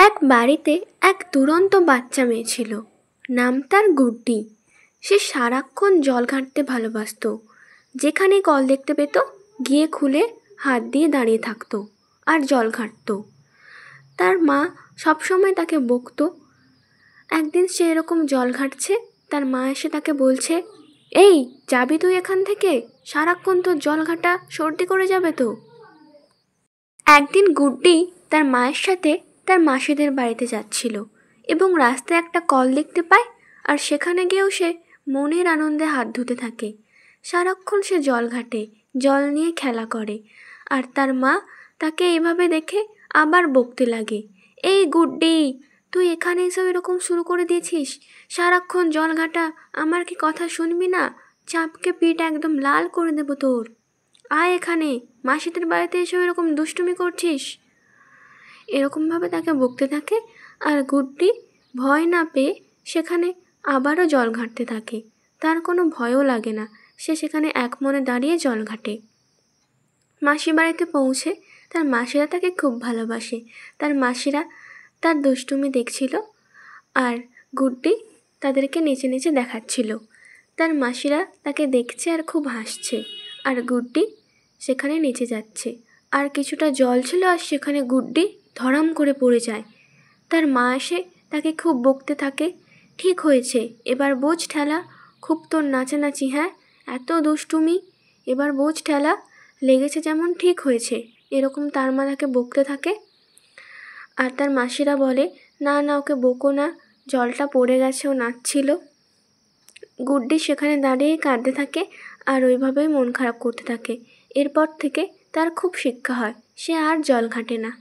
এক বাড়িতে এক দুরন্ত বাচ্চা মেয়ে ছিল। নাম তার গুড্ডি। সে সারাক্ষণ জল ঘাঁটতে ভালোবাসতো। যেখানে কল দেখতে পেত গিয়ে খুলে হাত দিয়ে দাঁড়িয়ে থাকতো আর জল ঘাঁটতো। তার মা সবসময় তাকে বকতো। একদিন সে এরকম জল ঘাঁটছে, তার মা এসে তাকে বলছে, এই যাবি তুই এখান থেকে? সারাক্ষণ তোর জল ঘাঁটা সর্দি করে যাবে তো। একদিন গুড্ডি তার মায়ের সাথে তার মাসিদের বাড়িতে যাচ্ছিল এবং রাস্তায় একটা কল দেখতে পায়, আর সেখানে গিয়েও সে মনের আনন্দে হাত ধুতে থাকে। সারাক্ষণ সে জল ঘাঁটে, জল নিয়ে খেলা করে, আর তার মা তাকে এইভাবে দেখে আবার বকতে লাগে, এই গুড্ডি, তুই এখানে এসব এরকম শুরু করে দিয়েছিস? সারাক্ষণ জল ঘাঁটা, আমার কি কথা শুনবি না? চাপকে পিঠ একদম লাল করে দেবো তোর। আয় এখানে, মাসিদের বাড়িতে এসে এরকম দুষ্টুমি করছিস। এরকমভাবে তাকে বকতে থাকে, আর গুড্ডি ভয় না পেয়ে সেখানে আবারও জল ঘাঁটতে থাকে। তার কোনো ভয়ও লাগে না, সে সেখানে এক মনে দাঁড়িয়ে জল ঘাঁটে। মাসি বাড়িতে পৌঁছে তার মাসিরা তাকে খুব ভালোবাসে। তার মাসিরা তার দুষ্টুমি দেখছিল, আর গুড্ডি তাদেরকে নেচে নেচে দেখাচ্ছিল। তার মাসিরা তাকে দেখছে আর খুব হাসছে, আর গুড্ডি সেখানে নেচে যাচ্ছে। আর কিছুটা জল ছিল, আর সেখানে গুড্ডি ধড়াম করে পড়ে যায়। তার মা এসে তাকে খুব বকতে থাকে, ঠিক হয়েছে, এবার বোঝ ঠেলা, খুব তোর নাচানাচি, হ্যাঁ এত দুষ্টুমি, এবার বোঝ ঠেলা, লেগেছে যেমন ঠিক হয়েছে, এরকম তার মা তাকে বকতে থাকে। আর তার মাসিরা বলে, না না, ওকে বকো না, জলটা পড়ে গেছে, ও নাচছিল। গুড্ডি সেখানে দাঁড়িয়ে কাঁদতে থাকে আর ওইভাবেই মন খারাপ করতে থাকে। এরপর থেকে তার খুব শিক্ষা হয়, সে আর জল ঘাঁটে না।